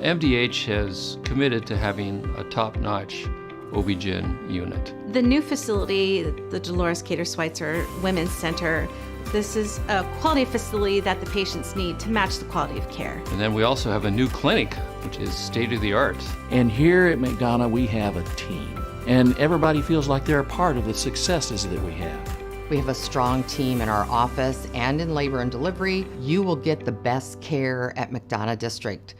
MDH has committed to having a top-notch OB-GYN unit. The new facility, the Dolores Cater Schweitzer Women's Center, this is a quality facility that the patients need to match the quality of care. And then we also have a new clinic, which is state-of-the-art. And here at McDonough, we have a team. And everybody feels like they're a part of the successes that we have. We have a strong team in our office and in labor and delivery. You will get the best care at McDonough District.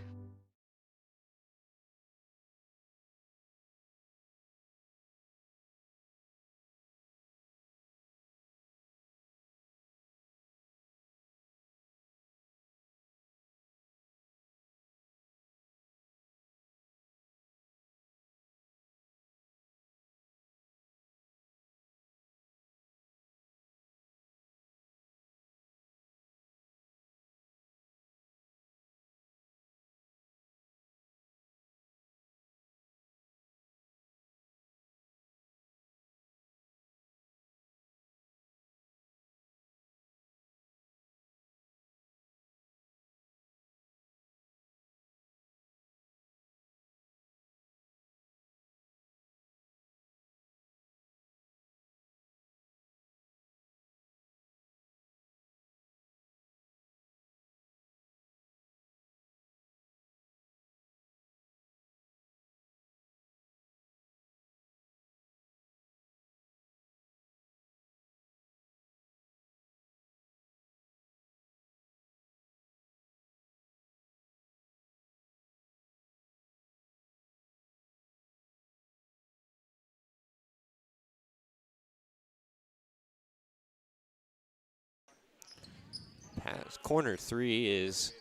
Pass. Corner three is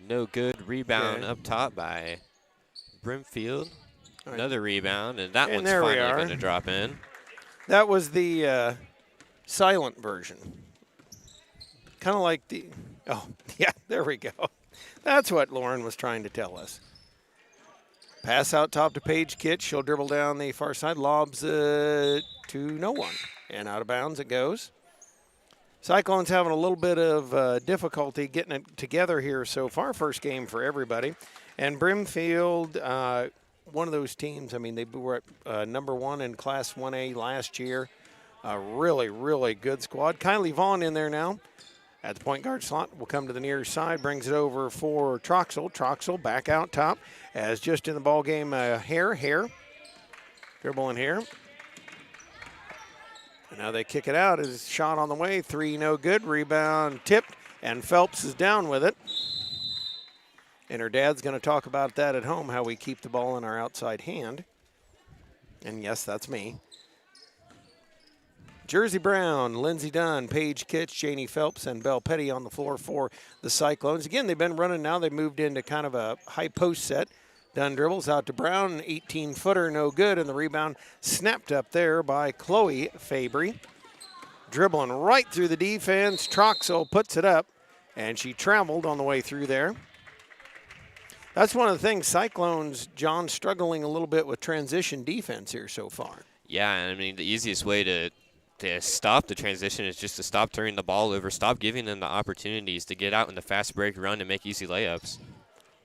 no good. Rebound up top by Brimfield. Right. Another rebound, and that one's there we finally are. going to drop in. That was the silent version. Kind of like the, oh, yeah, there we go. That's what Lauren was trying to tell us. Pass out top to Paige Kitch. She'll dribble down the far side, lobs to no one. And out of bounds it goes. Cyclones having a little bit of difficulty getting it together here so far. First game for everybody. And Brimfield, one of those teams, I mean, they were at number one in Class 1A last year. A really, really good squad. Kylie Vaughn in there now at the point guard slot. Will come to the near side, brings it over for Troxel. Troxel back out top as just in the ball game, Hare. Dribbling here. And now they kick it out. Is shot on the way. Three, no good. Rebound tipped, and Phelps is down with it. And her dad's going to talk about that at home, how we keep the ball in our outside hand. And yes, that's me. Jersey Brown, Lindsey Dunn, Paige Kitch, Janie Phelps, and Belle Petty on the floor for the Cyclones. Again, they've been running now. They moved into kind of a high post set. Dunn dribbles out to Brown, 18-footer, no good, and the rebound snapped up there by Chloe Fabry. Dribbling right through the defense, Troxel puts it up, and she traveled on the way through there. That's one of the things, Cyclones, John, struggling a little bit with transition defense here so far. Yeah, and I mean, the easiest way to stop the transition is just to stop turning the ball over, stop giving them the opportunities to get out in the fast break run and make easy layups.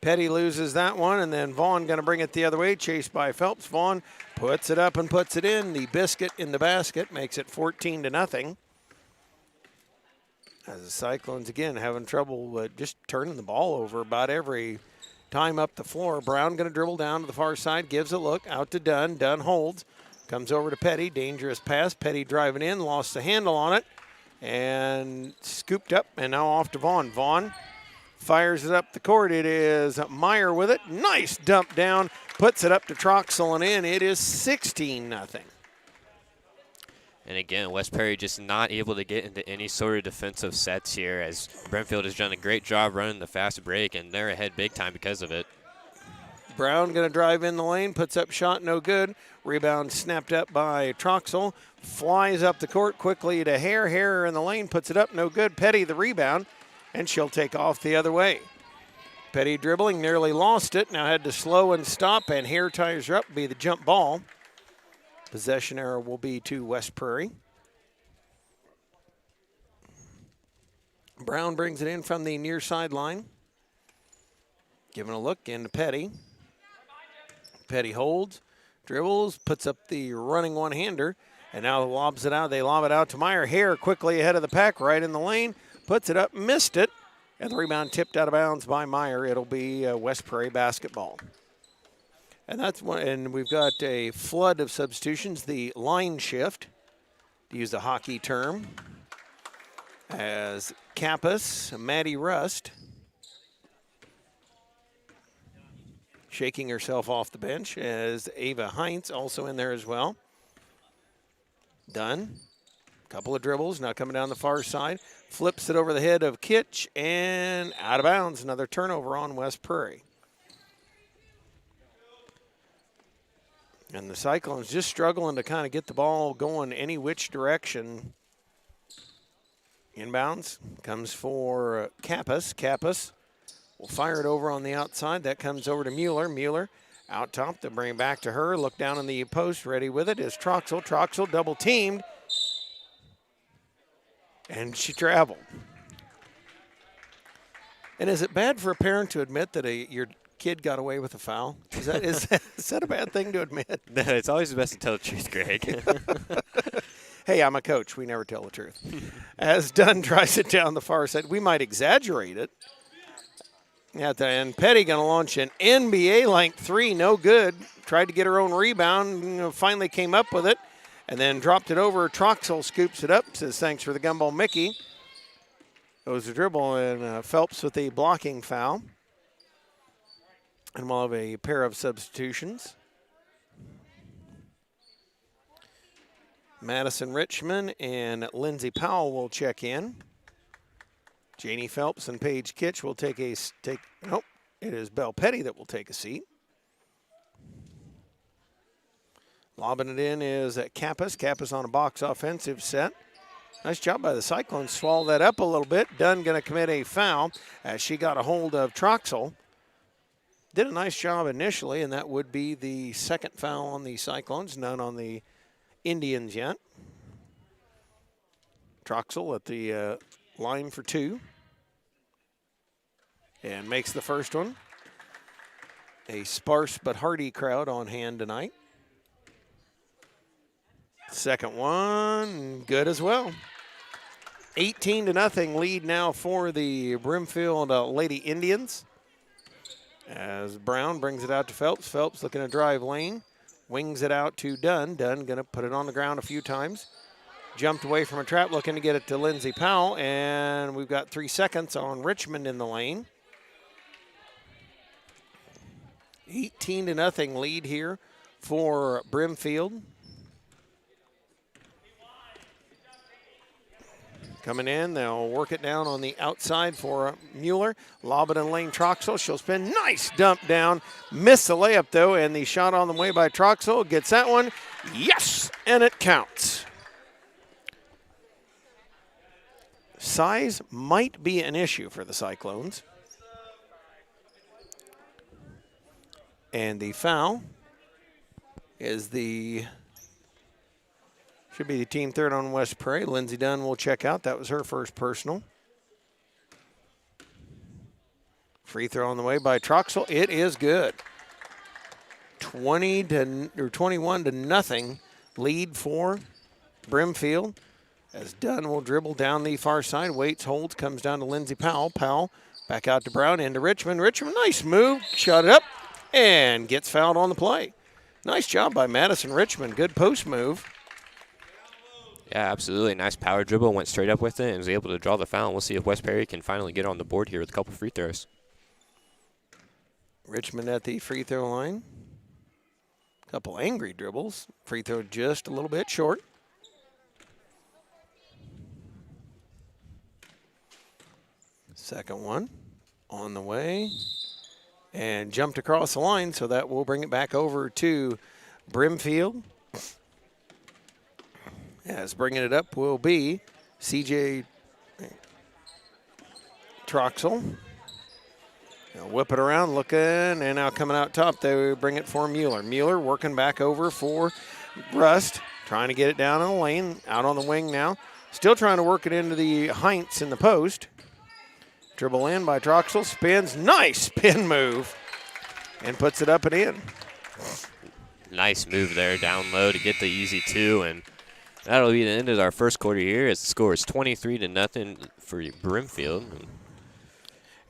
Petty loses that one, and then Vaughn going to bring it the other way, chased by Phelps. Vaughn puts it up and puts it in. The biscuit in the basket makes it 14-0. As the Cyclones, again, having trouble with just turning the ball over about every time up the floor. Brown going to dribble down to the far side, gives a look, out to Dunn. Dunn holds, comes over to Petty, dangerous pass. Petty driving in, lost the handle on it, and scooped up, and now off to Vaughn. Vaughn fires it up the court. It is Meyer with it. Nice dump down. Puts it up to Troxel and in. It is 16-0. And again, West Prairie just not able to get into any sort of defensive sets here, as Brimfield has done a great job running the fast break, and they're ahead big time because of it. Brown going to drive in the lane, puts up shot, no good. Rebound snapped up by Troxel. Flies up the court quickly to Hare. Hare in the lane, puts it up, no good. Petty the rebound, and she'll take off the other way. Petty dribbling, nearly lost it. Now had to slow and stop, and Hare ties her up, be the jump ball. Possession error will be to West Prairie. Brown brings it in from the near sideline. Giving a look into Petty. Petty holds, dribbles, puts up the running one-hander, and now lobs it out. They lob it out to Meyer. Hare quickly ahead of the pack, right in the lane, puts it up, missed it, and the rebound tipped out of bounds by Meyer. It'll be West Prairie basketball. And that's one. And we've got a flood of substitutions. The line shift, to use the hockey term, as Kappas, Maddie Rust, shaking herself off the bench, as Ava Heinz also in there as well. Dunn, couple of dribbles, now coming down the far side, flips it over the head of Kitch, and out of bounds. Another turnover on West Prairie. And the Cyclones just struggling to kind of get the ball going any which direction. Inbounds comes for Kappas. Kappas will fire it over on the outside. That comes over to Mueller. Mueller out top. They'll bring it back to her. Look down in the post. Ready with it is Troxel. Troxel double teamed. And she traveled. And is it bad for a parent to admit that your kid got away with a foul? Is that a bad thing to admit? No, it's always the best to tell the truth, Greg. Hey, I'm a coach. We never tell the truth. As Dunn tries it down the far side, we might exaggerate it. At the end, Petty going to launch an NBA length three, no good. Tried to get her own rebound, finally came up with it, and then dropped it over. Troxel scoops it up, says thanks for the gumball, Mickey. Goes to dribble, and Phelps with a blocking foul. And we'll have a pair of substitutions. Madison Richmond and Lindsay Powell will check in. Janie Phelps and Paige Kitch will nope, it is Belle Petty that will take a seat. Lobbing it in is Kappas. Kappas on a box offensive set. Nice job by the Cyclones. Swallow that up a little bit. Dunn going to commit a foul as she got a hold of Troxel. Did a nice job initially, and that would be the second foul on the Cyclones, none on the Indians yet. Troxel at the line for two. And makes the first one. A sparse but hearty crowd on hand tonight. Second one, good as well. 18-0 lead now for the Brimfield Lady Indians. As Brown brings it out to Phelps. Phelps looking to drive lane. Wings it out to Dunn. Dunn going to put it on the ground a few times. Jumped away from a trap, looking to get it to Lindsay Powell. And we've got 3 seconds on Richmond in the lane. 18-0 lead here for Brimfield. Coming in, they'll work it down on the outside for Mueller. Lob it in lane Troxel. She'll spin. Nice dump down. Missed the layup, though, and the shot on the way by Troxel. Gets that one. Yes, and it counts. Size might be an issue for the Cyclones. And the foul is should be the team third on West Prairie. Lindsay Dunn will check out. That was her first personal. Free throw on the way by Troxel. It is good. 21-0 lead for Brimfield. As Dunn will dribble down the far side. Waits, holds, comes down to Lindsay Powell. Powell back out to Brown, into Richmond. Richmond, nice move. Shot it up and gets fouled on the play. Nice job by Madison Richmond. Good post move. Yeah, absolutely. Nice power dribble. Went straight up with it and was able to draw the foul. We'll see if West Prairie can finally get on the board here with a couple free throws. Richmond at the free throw line. Couple angry dribbles. Free throw just a little bit short. Second one on the way. And jumped across the line, so that will bring it back over to Brimfield. As bringing it up will be CJ Troxel. They'll whip it around, looking, and now coming out top, they bring it for Mueller. Mueller working back over for Rust, trying to get it down in the lane, out on the wing now. Still trying to work it into the Heinz in the post. Dribble in by Troxel, spins, nice spin move, and puts it up and in. Nice move there down low to get the easy 2, and that'll be the end of our first quarter here as the score is 23-0 for Brimfield.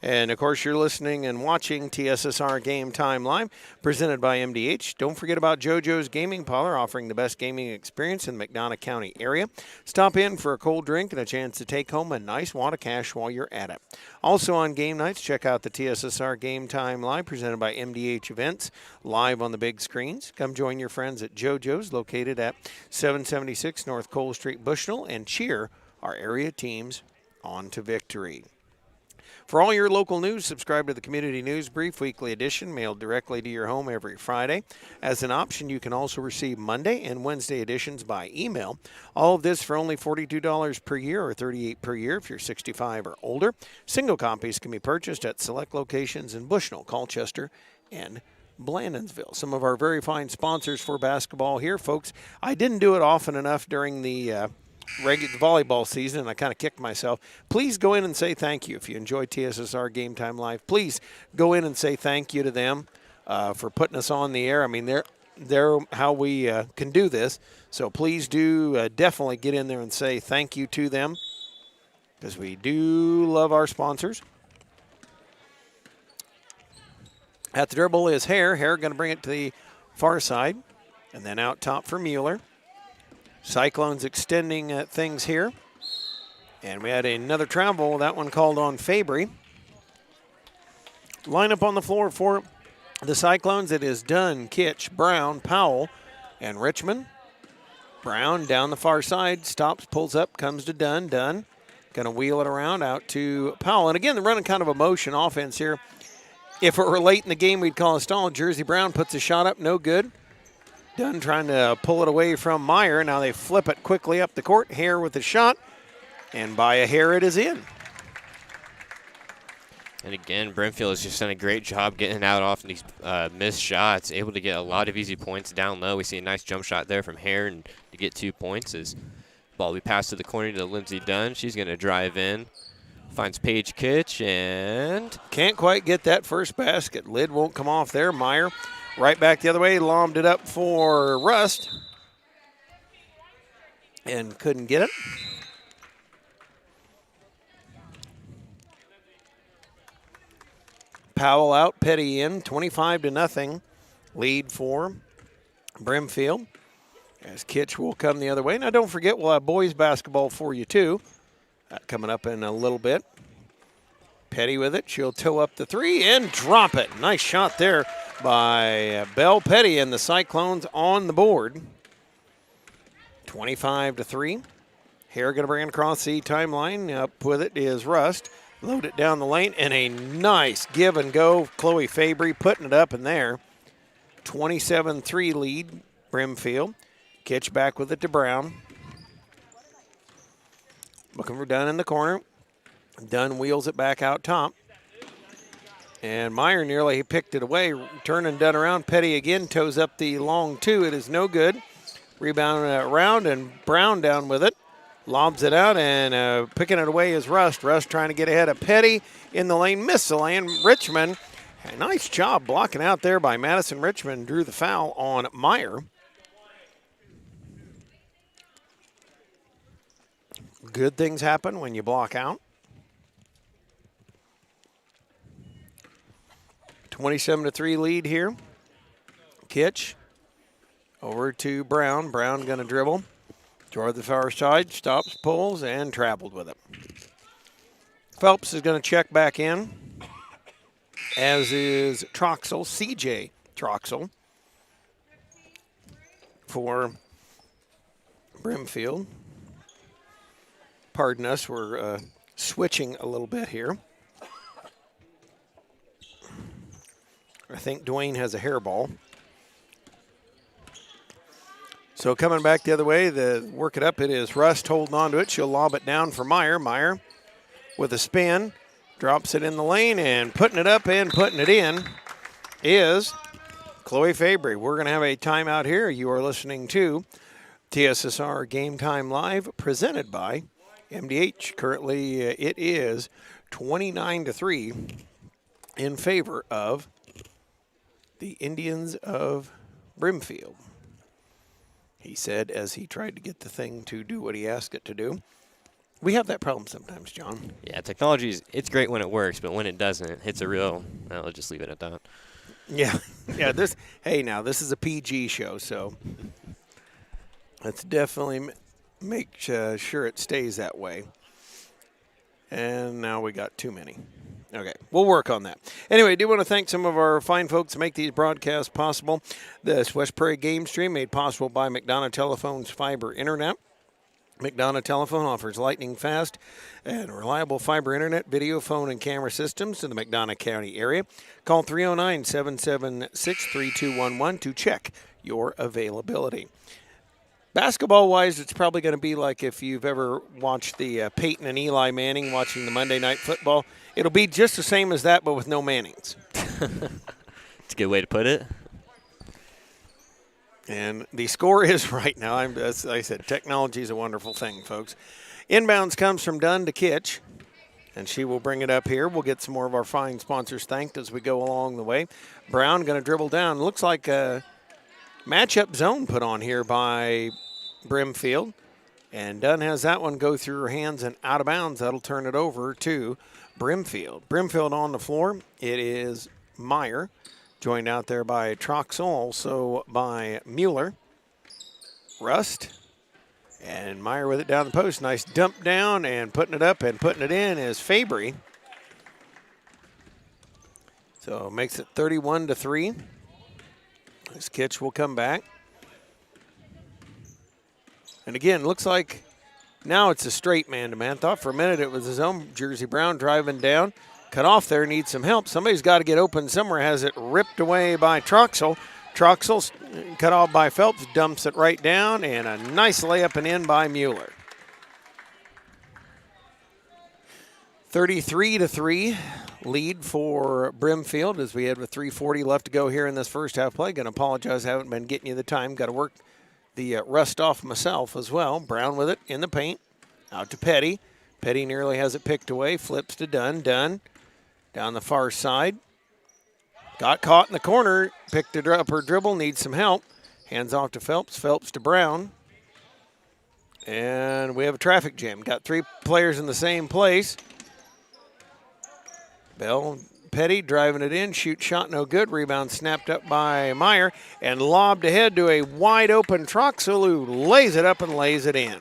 And, of course, you're listening and watching TSSR Game Time Live, presented by MDH. Don't forget about JoJo's Gaming Parlor, offering the best gaming experience in the McDonough County area. Stop in for a cold drink and a chance to take home a nice wad of cash while you're at it. Also on game nights, check out the TSSR Game Time Live, presented by MDH Events, live on the big screens. Come join your friends at JoJo's, located at 776 North Cole Street, Bushnell, and cheer our area teams on to victory. For all your local news, subscribe to the Community News Brief Weekly Edition, mailed directly to your home every Friday. As an option, you can also receive Monday and Wednesday editions by email. All of this for only $42 per year or $38 per year if you're 65 or older. Single copies can be purchased at select locations in Bushnell, Colchester, and Blandonsville. Some of our very fine sponsors for basketball here, folks. I didn't do it often enough during the volleyball season, and I kind of kicked myself. Please go in and say thank you. If you enjoy TSSR Game Time Live, please go in and say thank you to them for putting us on the air. I mean, they're how we can do this. So please do definitely get in there and say thank you to them, because we do love our sponsors. At the dribble is Hare. Hare going to bring it to the far side, and then out top for Mueller. Cyclones extending things here. And we had another travel, that one called on Fabry. Lineup on the floor for the Cyclones. It is Dunn, Kitch, Brown, Powell, and Richmond. Brown down the far side, stops, pulls up, comes to Dunn. Dunn going to wheel it around out to Powell. And again, they're running kind of a motion offense here. If it were late in the game, we'd call a stall. Jersey Brown puts a shot up, no good. Dunn trying to pull it away from Meyer. Now they flip it quickly up the court. Hare with the shot, and by a hair it is in. And again, Brimfield has just done a great job getting out off these missed shots, able to get a lot of easy points down low. We see a nice jump shot there from Hare and to get 2 points. As ball we pass to the corner to Lindsey Dunn. She's going to drive in. Finds Paige Kitch and can't quite get that first basket. Lid won't come off there. Meyer right back the other way, lobbed it up for Rust and couldn't get it. Powell out, Petty in, 25-0 lead for Brimfield. As Kitch will come the other way. Now don't forget, we'll have boys basketball for you too. Coming up in a little bit. Petty with it. She'll toe up the three and drop it. Nice shot there by Belle Petty, and the Cyclones on the board. 25-3. Hare going to bring it across the timeline. Up with it is Rust. Load it down the lane, and a nice give and go. Chloe Fabry putting it up in there. 27-3 lead, Brimfield. Kitch back with it to Brown. Looking for Dunn in the corner. Dunn wheels it back out top. And Meyer nearly picked it away. Turning Dunn around. Petty again toes up the long two. It is no good. Rebounding it around, and Brown down with it. Lobs it out, and picking it away is Rust. Rust trying to get ahead of Petty in the lane. Missed the lane. Richmond, a nice job blocking out there by Madison Richmond. Drew the foul on Meyer. Good things happen when you block out. 27-3 lead here. Kitch over to Brown. Brown going to dribble. Toward the far side, stops, pulls, and traveled with it. Phelps is going to check back in, as is Troxel, CJ Troxel, for Brimfield. Pardon us, we're switching a little bit here. I think Dwayne has a hairball. So coming back the other way, work it up, it is Rust holding on to it. She'll lob it down for Meyer. Meyer with a spin, drops it in the lane, and putting it up and putting it in is Chloe Fabry. We're going to have a timeout here. You are listening to TSSR Game Time Live, presented by MDH. Currently, it is 29-3 in favor of the Indians of Brimfield. He said as he tried to get the thing to do what he asked it to do. We have that problem sometimes, John. Yeah, technology it's great when it works, but when it doesn't, it's a real. I'll just leave it at that. Yeah, yeah. This is a PG show, so let's definitely make sure it stays that way. And now we got too many. Okay, we'll work on that. Anyway, I do want to thank some of our fine folks to make these broadcasts possible. This West Prairie game stream made possible by McDonough Telephone's fiber internet. McDonough Telephone offers lightning fast and reliable fiber internet, video, phone, and camera systems in the McDonough County area. Call 309-776-3211 to check your availability. Basketball-wise, it's probably going to be like if you've ever watched the Peyton and Eli Manning watching the Monday Night Football. It'll be just the same as that, but with no Mannings. It's a good way to put it. And the score is right now. As I said, technology is a wonderful thing, folks. Inbounds comes from Dunn to Kitch, and she will bring it up here. We'll get some more of our fine sponsors thanked as we go along the way. Brown going to dribble down. Looks like a matchup zone put on here by Brimfield. And Dunn has that one go through her hands and out of bounds. That'll turn it over to Brimfield. Brimfield on the floor. It is Meyer, joined out there by Troxel, also by Mueller. Rust. And Meyer with it down the post. Nice dump down and putting it up and putting it in is Fabry. So makes it 31-3. This Kitch will come back. And again, looks like now it's a straight man-to-man. Thought for a minute it was his own Jersey Brown driving down. Cut off there, needs some help. Somebody's got to get open somewhere. Has it ripped away by Troxel. Troxel's cut off by Phelps, dumps it right down, and a nice layup and in by Mueller. 33-3 lead for Brimfield as we head with 3:40 left to go here in this first half play. Going to apologize, haven't been getting you the time. Got to work the rust off myself as well. Brown with it in the paint. Out to Petty. Petty nearly has it picked away. Flips to Dunn. Dunn down the far side. Got caught in the corner. Picked up her dribble. Needs some help. Hands off to Phelps. Phelps to Brown. And we have a traffic jam. Got three players in the same place. Bell, Petty driving it in. Shoot shot no good. Rebound snapped up by Meyer. And lobbed ahead to a wide open Troxel who lays it up and lays it in.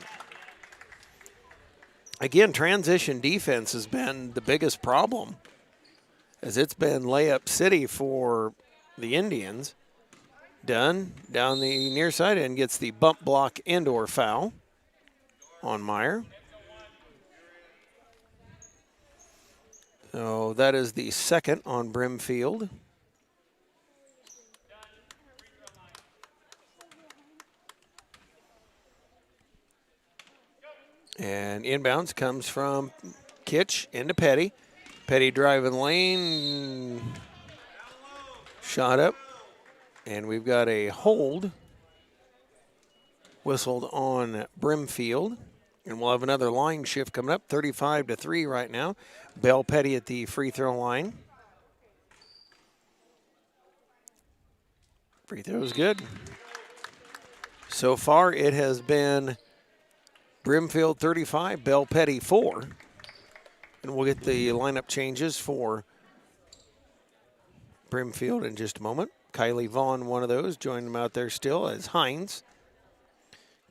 Again, transition defense has been the biggest problem as it's been layup city for the Indians. Dunn down the near side and gets the bump block indoor foul on Meyer. So that is the second on Brimfield. And inbounds comes from Kitch into Petty. Petty driving lane. Shot up. And we've got a hold whistled on Brimfield. And we'll have another line shift coming up. 35-3 right now. Bell Petty at the free throw line. Free throw's good. So far it has been Brimfield 35, Bell Petty 4. And we'll get the lineup changes for Brimfield in just a moment. Kylie Vaughn, one of those, joined them out there still as Hines.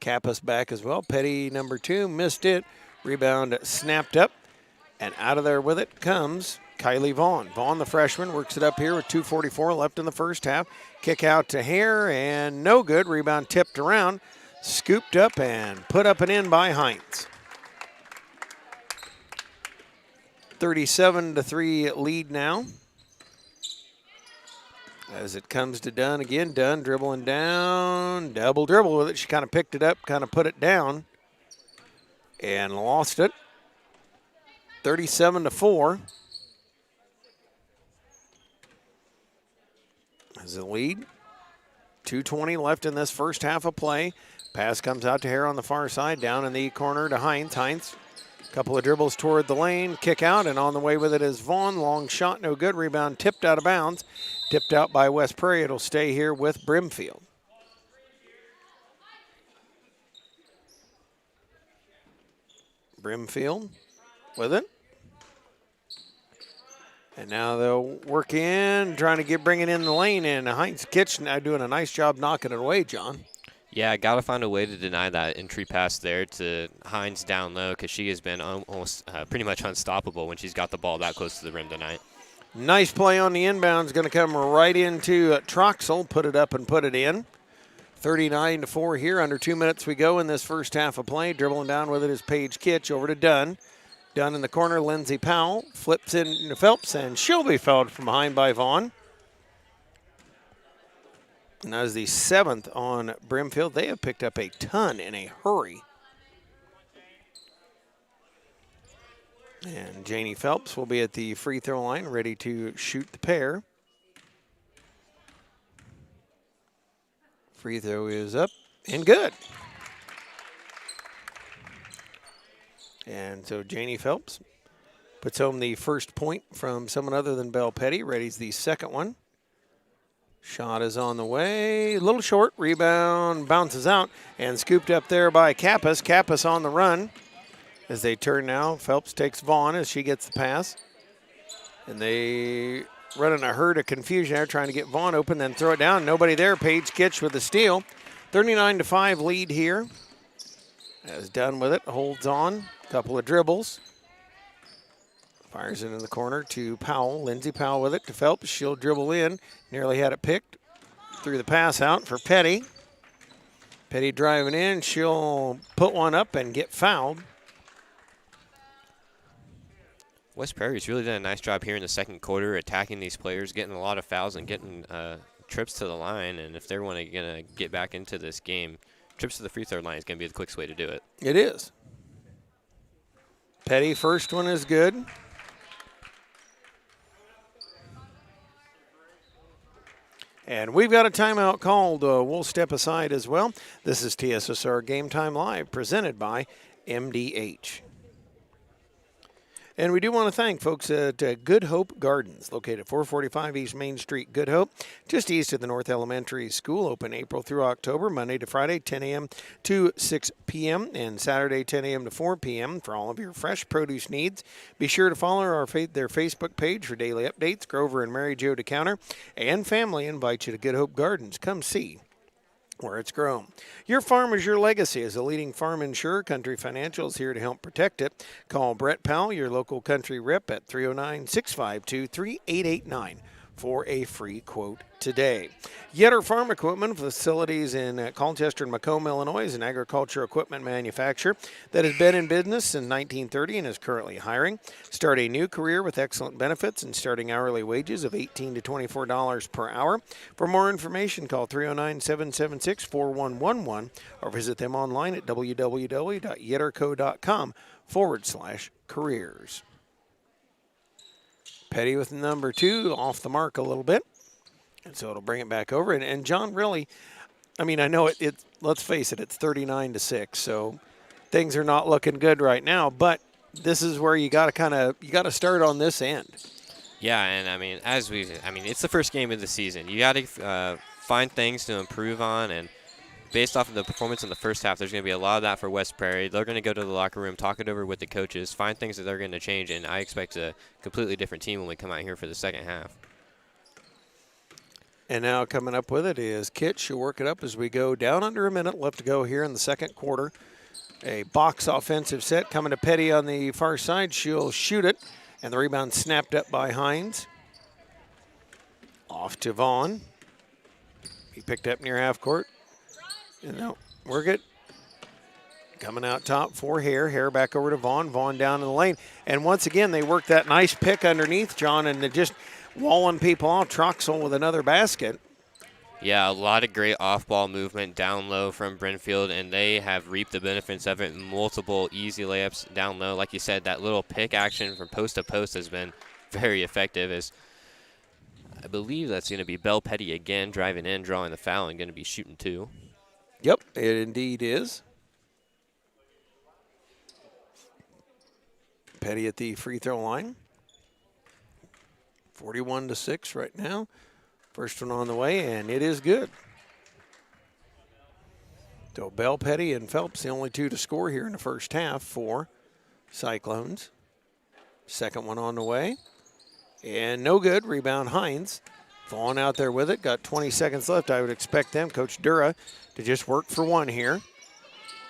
Kappa's back as well. Petty, number 2, missed it. Rebound snapped up. And out of there with it comes Kylie Vaughn. Vaughn, the freshman, works it up here with 2:44 left in the first half. Kick out to Hare and no good. Rebound tipped around. Scooped up and put up and in by Hines. 37-3 lead now. As it comes to Dunn again. Dunn dribbling down. Double dribble with it. She kind of picked it up, kind of put it down. And lost it. 37-4. As the lead. 2:20 left in this first half of play. Pass comes out to Hare on the far side. Down in the corner to Hines. Hines Couple of dribbles toward the lane, kick out, and on the way with it is Vaughn. Long shot, no good. Rebound tipped out of bounds. Tipped out by West Prairie. It'll stay here with Brimfield. Brimfield with it. And now they'll work in, trying to bring it in the lane, and Heinz Kitchen now doing a nice job knocking it away, John. Yeah, got to find a way to deny that entry pass there to Hines down low, because she has been almost pretty much unstoppable when she's got the ball that close to the rim tonight. Nice play on the inbound. Going to come right into Troxel, put it up and put it in. 39-4 here. Under 2 minutes we go in this first half of play. Dribbling down with it is Paige Kitch over to Dunn. Dunn in the corner, Lindsey Powell flips in to Phelps, and she'll be fouled from behind by Vaughn. And that is the 7th on Brimfield. They have picked up a ton in a hurry. And Janie Phelps will be at the free throw line, ready to shoot the pair. Free throw is up and good. And so Janie Phelps puts home the first point from someone other than Belle Petty. Ready's the second one. Shot is on the way, a little short, rebound, bounces out, and scooped up there by Kappas. Kappas on the run as they turn now. Phelps takes Vaughn as she gets the pass. And they run in a herd of confusion there, trying to get Vaughn open, then throw it down. Nobody there. Paige Kitch with the steal. 39-5 lead here. As Dunn with it, holds on, couple of dribbles. Fires it in the corner to Powell. Lindsey Powell with it to Phelps. She'll dribble in. Nearly had it picked. Threw the pass out for Petty. Petty driving in. She'll put one up and get fouled. West Prairie's really done a nice job here in the second quarter, attacking these players, getting a lot of fouls and getting trips to the line. And if they're going to get back into this game, trips to the free throw line is going to be the quickest way to do it. It is. Petty, first one is good. And we've got a timeout called. We'll step aside as well. This is TSSR Game Time Live, presented by MDH. And we do want to thank folks at Good Hope Gardens, located 445 East Main Street, Good Hope, just east of the North Elementary School, open April through October, Monday to Friday, 10 a.m. to 6 p.m., and Saturday, 10 a.m. to 4 p.m. for all of your fresh produce needs. Be sure to follow their Facebook page for daily updates. Grover and Mary Jo DeCounter and family invite you to Good Hope Gardens. Come see where it's grown. Your farm is your legacy. As a leading farm insurer, Country Financial is here to help protect it. Call Brett Powell, your local country rep, at 309-652-3889 for a free quote today. Yetter Farm Equipment facilities in Colchester and Macomb, Illinois, is an agriculture equipment manufacturer that has been in business since 1930 and is currently hiring. Start a new career with excellent benefits and starting hourly wages of $18 to $24 per hour. For more information, call 309-776-4111 or visit them online at www.yetterco.com/careers. Petty with number 2, off the mark a little bit. And so it'll bring it back over. And John, really, I mean, I know it let's face it, it's 39-6. So things are not looking good right now. But this is where you got to start on this end. Yeah, and I mean, it's the first game of the season. You got to find things to improve on, and based off of the performance in the first half, there's going to be a lot of that for West Prairie. They're going to go to the locker room, talk it over with the coaches, find things that they're going to change, and I expect a completely different team when we come out here for the second half. And now coming up with it is Kitch. She'll work it up as we go down under a minute left to go here in the second quarter. A box offensive set coming to Petty on the far side. She'll shoot it, and the rebound snapped up by Hines. Off to Vaughn. He picked up near half court. And now work it. Coming out top for Hare. Hare back over to Vaughn. Vaughn down in the lane. And once again, they work that nice pick underneath, John, and they're just walling people off. Troxel with another basket. Yeah, a lot of great off-ball movement down low from Brimfield, and they have reaped the benefits of it. Multiple easy layups down low. Like you said, that little pick action from post to post has been very effective. As I believe that's going to be Belle Petty again, driving in, drawing the foul, and going to be shooting 2. Yep, it indeed is. Petty at the free throw line. 41-6 right now. First one on the way, and it is good. So Bell, Petty, and Phelps, the only two to score here in the first half for Cyclones. Second one on the way, and no good. Rebound Hines. Vaughn out there with it. Got 20 seconds left. I would expect them, Coach Dura, to just work for one here.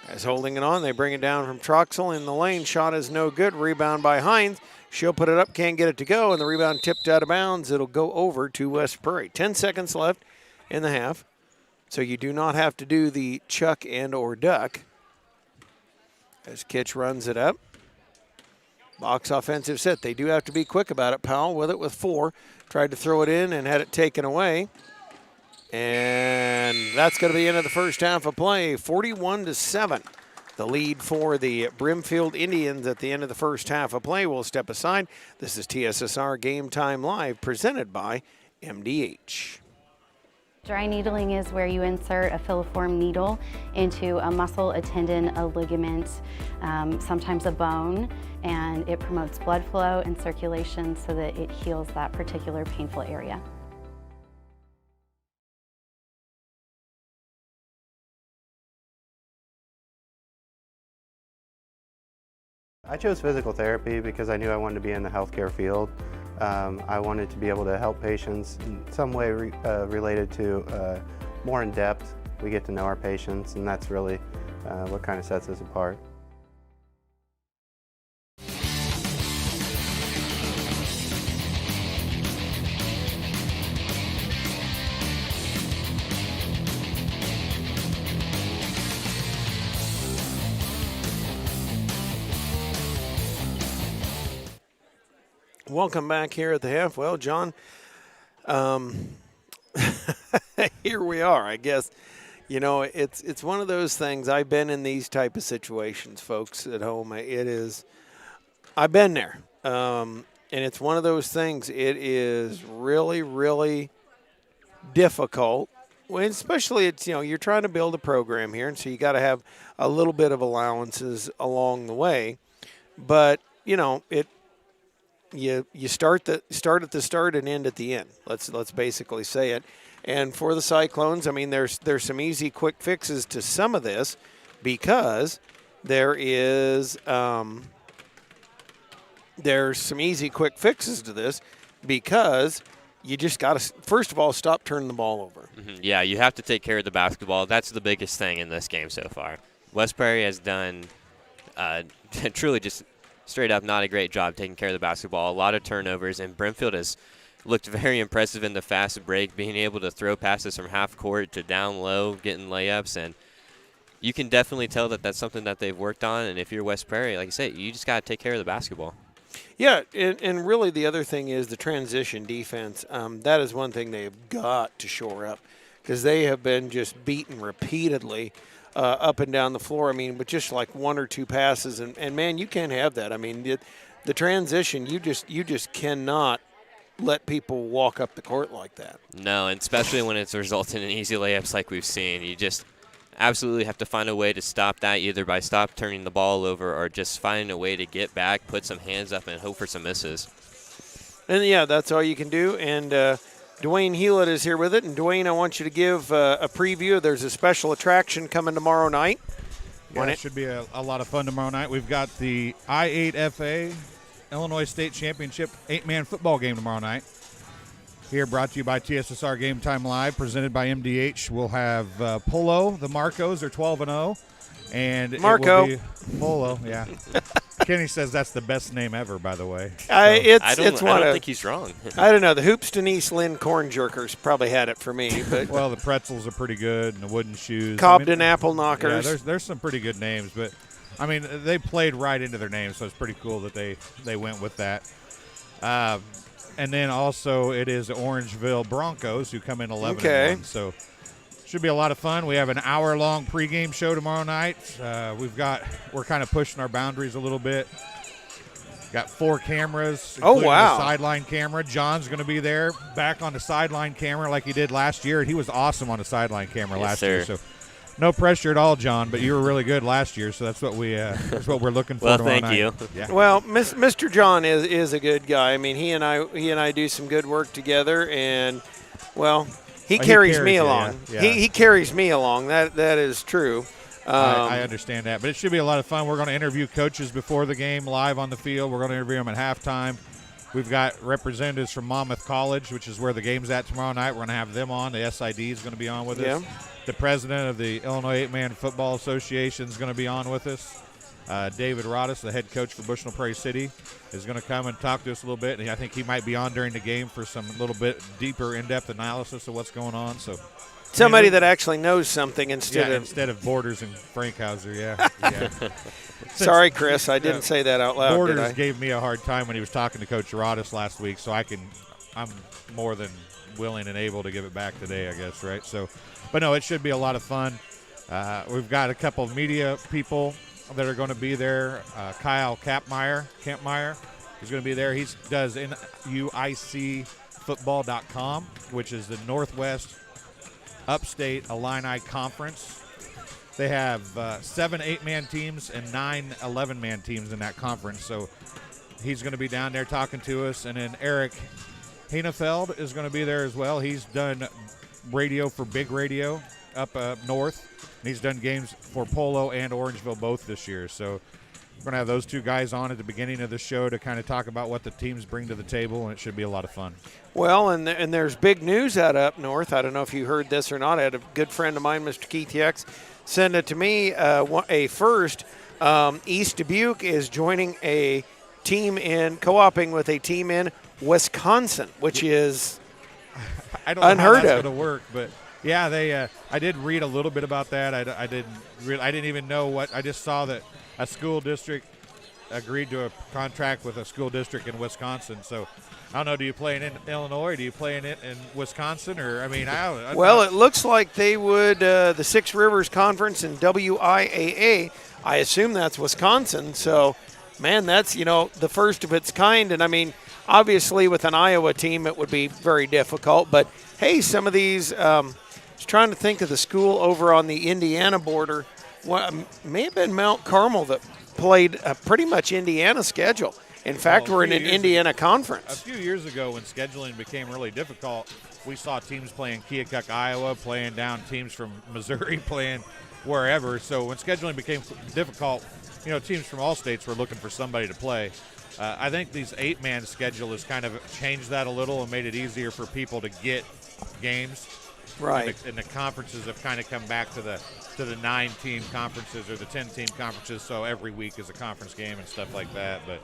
As holding it on, they bring it down from Troxel in the lane. Shot is no good. Rebound by Hines. She'll put it up, can't get it to go, and the rebound tipped out of bounds. It'll go over to West Prairie. 10 seconds left in the half. So you do not have to do the chuck and or duck. As Kitch runs it up. Box offensive set. They do have to be quick about it. Powell with it with 4. Tried to throw it in and had it taken away. And that's going to be the end of the first half of play. 41-7. The lead for the Brimfield Indians at the end of the first half of play. We'll step aside. This is TSSR Game Time Live presented by MDH. Dry needling is where you insert a filiform needle into a muscle, a tendon, a ligament, sometimes a bone, and it promotes blood flow and circulation so that it heals that particular painful area. I chose physical therapy because I knew I wanted to be in the healthcare field. I wanted to be able to help patients in some way related to more in depth. We get to know our patients, and that's really what kind of sets us apart. Welcome back here at the half. Well, John, here we are, I guess. You know, it's one of those things. I've been in these type of situations, folks, at home. I've been there. And it's one of those things. It is really, really difficult. Well, especially it's, you're trying to build a program here, and so you got to have a little bit of allowances along the way. But, You start at the start and end at the end. Let's basically say it. And for the Cyclones, I mean, there's some easy quick fixes to some of this there's some easy quick fixes to this because you just got to, first of all, stop turning the ball over. Mm-hmm. Yeah, you have to take care of the basketball. That's the biggest thing in this game so far. West Prairie has done truly just straight up not a great job taking care of the basketball. A lot of turnovers, and Brimfield has looked very impressive in the fast break, being able to throw passes from half court to down low, getting layups, and you can definitely tell that that's something that they've worked on. And if you're West Prairie, like I said, you just got to take care of the basketball. Yeah, and really the other thing is the transition defense. That is one thing they've got to shore up because they have been just beaten repeatedly up and down the floor. I mean, with just like one or two passes, and man, you can't have that. I mean, the transition, you just cannot let people walk up the court like that. No, and especially when it's resulting in easy layups like we've seen. You just absolutely have to find a way to stop that, either by stop turning the ball over or just finding a way to get back, put some hands up, and hope for some misses. And, yeah, that's all you can do. And Dwayne Hewlett is here with it. And, Dwayne, I want you to give a preview. There's a special attraction coming tomorrow night. Yeah, it should be a lot of fun tomorrow night. We've got the I-8FA Illinois State Championship 8-man football game tomorrow night. Here, brought to you by TSSR Game Time Live, presented by MDH. We'll have Polo. The Marcos are 12-0. And Marco. It will be Polo, yeah. Kenny says that's the best name ever, by the way. So. I don't think he's wrong. I don't know. The Hoopston East Lynn Corn Jerkers probably had it for me. But well, the Pretzels are pretty good, and the Wooden Shoes. Cobden Apple Knockers. Yeah, there's some pretty good names, but, I mean, they played right into their names, so it's pretty cool that they went with that. And then also it is Orangeville Broncos who come in 11-1. So should be a lot of fun. We have an hour-long pregame show tomorrow night. We're kind of pushing our boundaries a little bit. Got 4 cameras. Oh, wow. The sideline camera. John's going to be there, back on the sideline camera like he did last year, and he was awesome on the sideline camera last year. So no pressure at all, John. But you were really good last year, so that's what we're looking for. Well, tomorrow thank night. you. Yeah. Well, Mr. John is a good guy. I mean, he and I do some good work together, and well, he carries me you, along. yeah. He carries me along. That is true. I understand that, but it should be a lot of fun. We're going to interview coaches before the game live on the field. We're going to interview them at halftime. We've got representatives from Monmouth College, which is where the game's at tomorrow night. We're going to have them on. The SID is going to be on with us. The president of the Illinois 8-Man Football Association is going to be on with us. David Rodis, the head coach for Bushnell Prairie City, is going to come and talk to us a little bit. And I think he might be on during the game for some little bit deeper, in-depth analysis of what's going on. So somebody that actually knows something instead of Borders and Frankhauser. Yeah. Sorry, Chris, I didn't say that out loud. Borders gave me a hard time when he was talking to Coach Rodis last week, so I'm more than willing and able to give it back today, I guess, right? So, but no, it should be a lot of fun. We've got a couple of media people that are going to be there. Kyle Kampmeyer is going to be there. He does NUICfootball.com, which is the Northwest Upstate Illini Conference. They have 7 8-man teams and 9 11-man teams in that conference. So he's going to be down there talking to us. And then Eric Hanefeld is going to be there as well. He's done radio for Big Radio up north. And he's done games for Polo and Orangeville both this year. So we're going to have those two guys on at the beginning of the show to kind of talk about what the teams bring to the table, and it should be a lot of fun. Well, and there's big news out up north. I don't know if you heard this or not. I had a good friend of mine, Mr. Keith Yex, send it to me. East Dubuque is joining a team co-oping with a team in Wisconsin, which is I don't know unheard how that's of. going to work, but yeah, they. I did read a little bit about that. I didn't even know what. I just saw that a school district agreed to a contract with a school district in Wisconsin. So I don't know. Do you play in Illinois? Do you play in Wisconsin? Or it looks like they would. The Six Rivers Conference in WIAA. I assume that's Wisconsin. So, man, that's the first of its kind. And I mean, obviously with an Iowa team, it would be very difficult. But hey, some of these. I was trying to think of the school over on the Indiana border. May have been Mount Carmel that played a pretty much Indiana schedule. In fact, we're in an Indiana conference. A few years ago when scheduling became really difficult, we saw teams playing Keokuk, Iowa, playing down teams from Missouri, playing wherever. So when scheduling became difficult, teams from all states were looking for somebody to play. I think these 8-man schedule has kind of changed that a little and made it easier for people to get games. Right. And the conferences have kind of come back to the 9-team conferences or the 10-team conferences, so every week is a conference game and stuff like that. But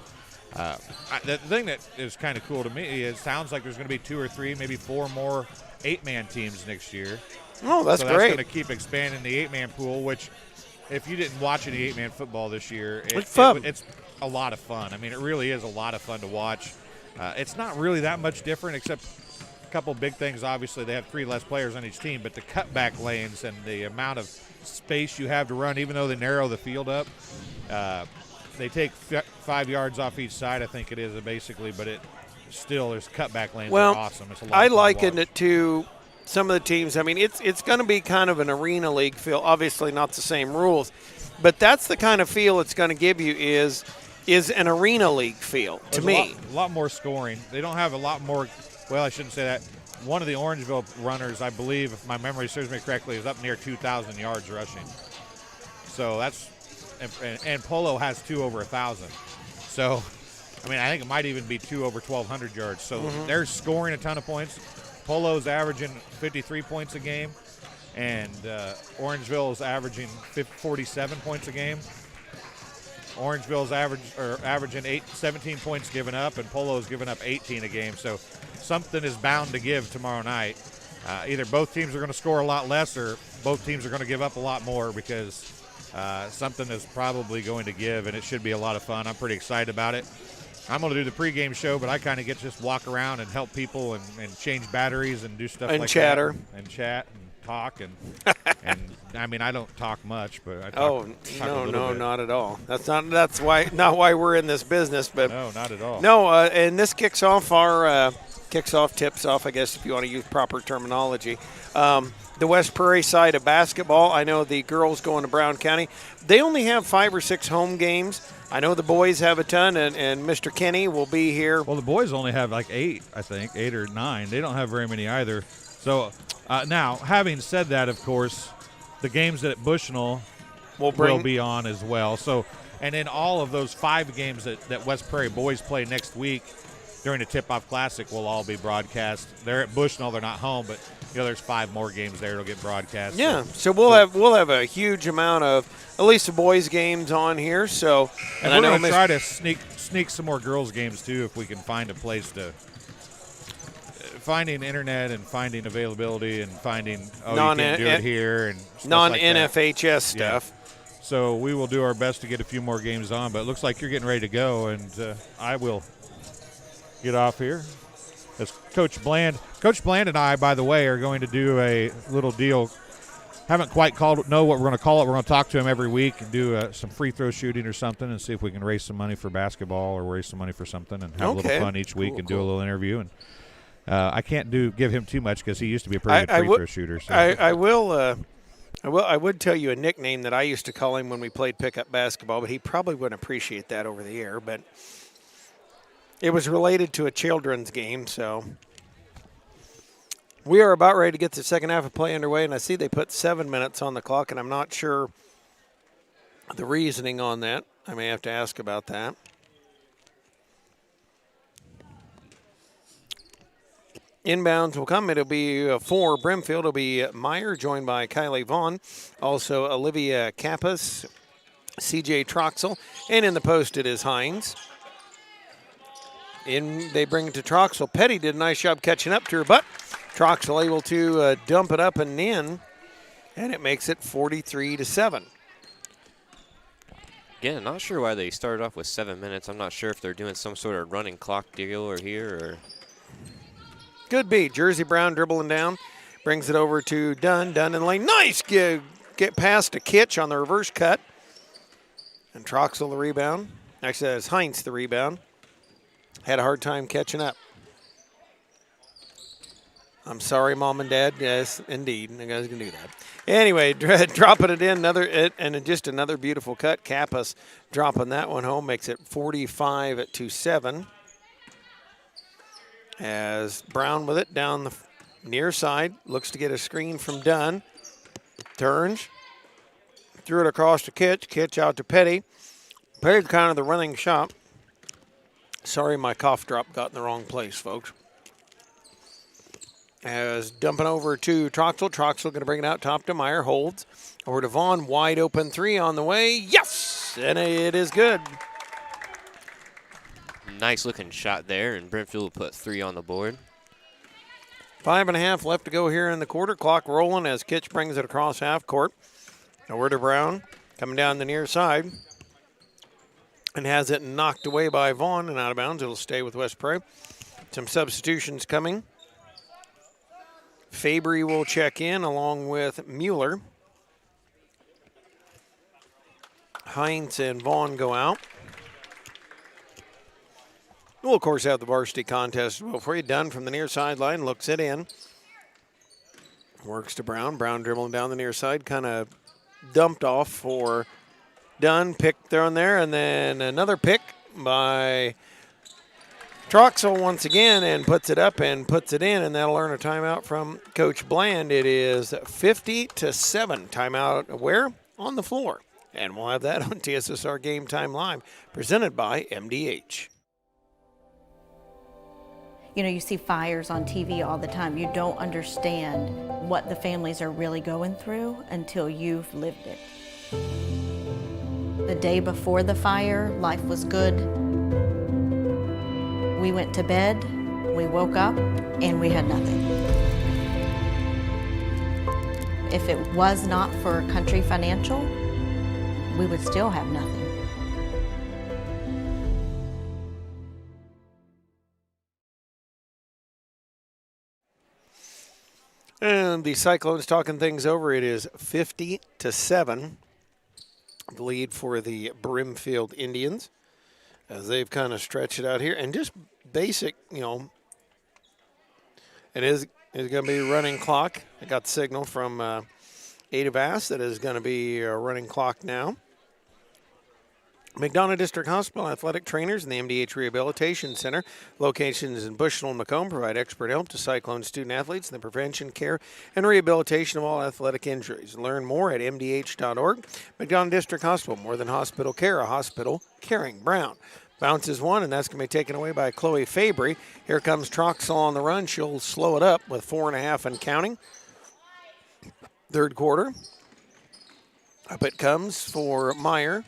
the thing that is kind of cool to me is it sounds like there's going to be 2 or 3, maybe 4 more 8-man teams next year. Oh, that's great. That's going to keep expanding the 8-man pool, which if you didn't watch any 8-man football this year, it's fun. It's a lot of fun. I mean, it really is a lot of fun to watch. It's not really that much different except a couple big things. Obviously, they have 3 less players on each team, but the cutback lanes and the amount of space you have to run, even though they narrow the field up, they take 5 yards off each side, I think it is basically, but it still there's cutback lanes. Well, are awesome. It's a lot I of fun liken it to some of the teams. I mean, it's going to be kind of an arena league feel. Obviously, not the same rules, but that's the kind of feel it's going to give you is an arena league feel to me. A lot more scoring. They don't have a lot more. Well, I shouldn't say that. One of the Orangeville runners, I believe, if my memory serves me correctly, is up near 2,000 yards rushing. So that's and Polo has 2 over 1,000. So, I mean, I think it might even be 2 over 1,200 yards. So they're scoring a ton of points. Polo's averaging 53 points a game, and Orangeville is averaging 47 points a game. Orangeville's averaging 17 points given up, and Polo's giving up 18 a game. So something is bound to give tomorrow night. Either both teams are going to score a lot less, or both teams are going to give up a lot more, because something is probably going to give, and it should be a lot of fun. I'm pretty excited about it. I'm going to do the pregame show, but I kind of get to just walk around and help people and change batteries and do stuff like chatter. that. And chat and talk, and I mean, I don't talk much, but I talk, Oh, talk a little no, bit. not at all. That's why we're in this business. But No, not at all. no, and this kicks off tips off, I guess, if you want to use proper terminology. The West Prairie side of basketball, I know the girls going to Brown County. They only have 5 or 6 home games. I know the boys have a ton, and Mr. Kenny will be here. Well, the boys only have like 8, I think, 8 or 9. They don't have very many either. So now, having said that, of course, the games at Bushnell will be on as well. So, and then all of those 5 games that West Prairie boys play next week during the Tip-Off Classic will all be broadcast. They're at Bushnell. They're not home, but there's 5 more games there that'll get broadcast. Yeah, so we'll have a huge amount of at least the boys games on here. So, and we're going to try to sneak some more girls games too if we can find a place to. Finding internet and finding availability and finding you can do it here and non-NFHS stuff. Yeah. So we will do our best to get a few more games on. But it looks like you're getting ready to go, and I will get off here. As Coach Bland and I, by the way, are going to do a little deal. Haven't quite know what we're going to call it. We're going to talk to him every week and do some free throw shooting or something and see if we can raise some money for basketball or raise some money for something and have a little fun each week and do a little interview. And I can't give him too much because he used to be a pretty good free throw shooter. So. I would tell you a nickname that I used to call him when we played pickup basketball, but he probably wouldn't appreciate that over the air. But it was related to a children's game, so we are about ready to get the second half of play underway, and I see they put 7 minutes on the clock, and I'm not sure the reasoning on that. I may have to ask about that. Inbounds will come. It'll be for Brimfield. It'll be Meyer, joined by Kylie Vaughn. Also Olivia Kappas, CJ Troxel. And in the post it is Hines. They bring it to Troxel. Petty did a nice job catching up to her, but Troxel able to dump it up and in, and it makes it 43-7. Again, not sure why they started off with 7 minutes. I'm not sure if they're doing some sort of running clock deal or here or. Could be. Jersey Brown dribbling down, brings it over to Dunn. Dunn in the lane. Nice get past a Kitch on the reverse cut. And Troxel the rebound. Actually, that's Heinz the rebound. Had a hard time catching up. I'm sorry, Mom and Dad. Yes, indeed. You guys can do that. Anyway, dropping it in, and just another beautiful cut. Kappas dropping that one home, makes it 45-7. As Brown with it down the near side, looks to get a screen from Dunn. Turns, threw it across to Kitch. Kitch out to Petty. Petty's kind of the running shot. Sorry, my cough drop got in the wrong place, folks. As dumping over to Troxel. Troxel going to bring it out top to Meyer. Holds. Over to Vaughn. Wide open three on the way. Yes! And it is good. Nice looking shot there, and Brimfield will put 3 on the board. 5.5 left to go here in the quarter. Clock rolling as Kitch brings it across half court. Over to Brown. Coming down the near side. And has it knocked away by Vaughn and out of bounds. It'll stay with West Prairie. Some substitutions coming. Fabry will check in along with Mueller. Heinz and Vaughn go out. We'll, of course, have the varsity contest before you. Done from the near sideline, looks it in. Works to Brown. Brown dribbling down the near side, kind of dumped off for Dunn. Pick there on there, and then another pick by Troxel once again, and puts it up and puts it in, and that'll earn a timeout from Coach Bland. It is 50-7. Timeout where? On the floor. And we'll have that on TSSR Game Time Live, presented by MDH. You know, you see fires on TV all the time. You don't understand what the families are really going through until you've lived it. The day before the fire, life was good. We went to bed, we woke up, and we had nothing. If it was not for Country Financial, we would still have nothing. And the Cyclones talking things over. It is 50-7. The lead for the Brimfield Indians as they've kind of stretched it out here. And just basic, it is going to be running clock. I got the signal from Ada Bass that is going to be a running clock now. McDonough District Hospital athletic trainers and the MDH Rehabilitation Center, locations in Bushnell and Macomb, provide expert help to Cyclone student athletes in the prevention, care, and rehabilitation of all athletic injuries. Learn more at mdh.org. McDonough District Hospital, more than hospital care, a hospital caring. Brown bounces one, and that's going to be taken away by Chloe Fabry. Here comes Troxel on the run. She'll slow it up with 4.5 and counting. Third quarter. Up it comes for Meyer.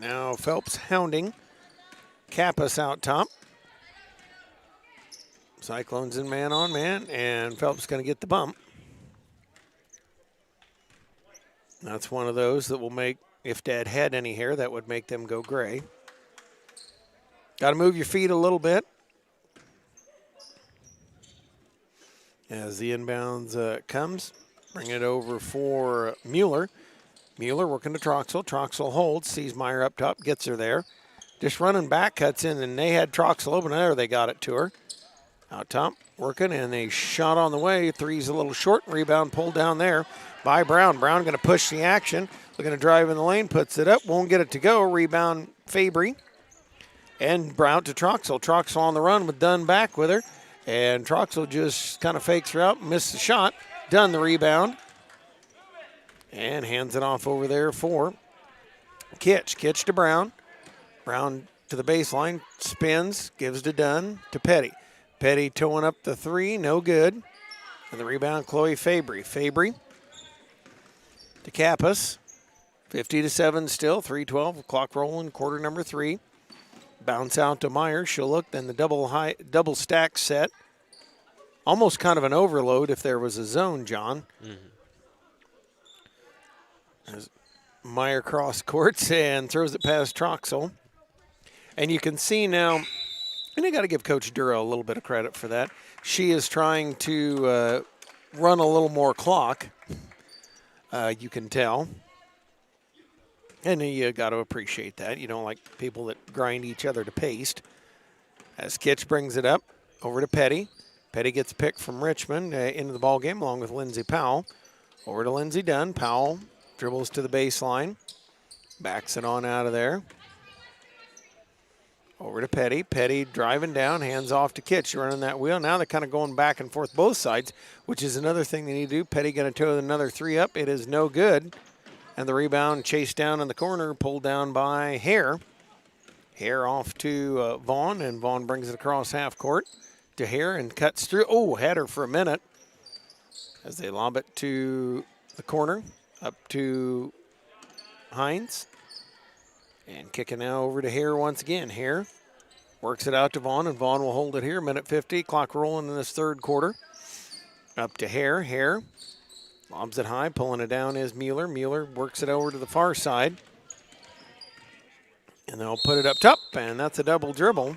Now Phelps hounding. Kappas out top. Cyclones in man on man, and Phelps going to get the bump. That's one of those that will make, if Dad had any hair, that would make them go gray. Got to move your feet a little bit. As the inbounds comes, bring it over for Mueller. Mueller working to Troxel. Troxel holds, sees Meyer up top, gets her there. Just running back, cuts in, and they had Troxel open. There, they got it to her. Out top, working, and a shot on the way. Three's a little short. Rebound pulled down there by Brown. Brown going to push the action. Looking to drive in the lane, puts it up, won't get it to go. Rebound, Fabry. And Brown to Troxel. Troxel on the run with Dunn back with her. And Troxel just kind of fakes her out, missed the shot. Dunn the rebound. And hands it off over there for Kitch. Kitch to Brown. Brown to the baseline, spins, gives to Dunn, to Petty. Petty towing up the three, no good. And the rebound, Chloe Fabry. Fabry to Kappas. 50-7 still, 3:12, clock rolling, quarter number 3. Bounce out to Meyer. She'll look, then the double stack set. Almost kind of an overload if there was a zone, John. Mm-hmm. As Meyer cross courts and throws it past Troxel. And you can see now, and I got to give Coach Duro a little bit of credit for that. She is trying to run a little more clock, you can tell. And you got to appreciate that. You don't like people that grind each other to paste. As Kitch brings it up over to Petty. Petty gets a pick from Richmond into the ball game along with Lindsey Powell. Over to Lindsey Dunn. Powell dribbles to the baseline. Backs it on out of there. Over to Petty. Petty driving down, hands off to Kitch, running that wheel. Now they're kind of going back and forth both sides, which is another thing they need to do. Petty going to toe another three up. It is no good. And the rebound chased down in the corner, pulled down by Hare. Hare off to Vaughn, and Vaughn brings it across half court to Hare and cuts through. Oh, had her for a minute as they lob it to the corner, up to Hines. And kicking now over to Hare once again. Hare works it out to Vaughn, and Vaughn will hold it here. Minute 50, clock rolling in this third quarter. Up to Hare. Hare lobs it high, pulling it down is Mueller. Mueller works it over to the far side. And they'll put it up top, and that's a double dribble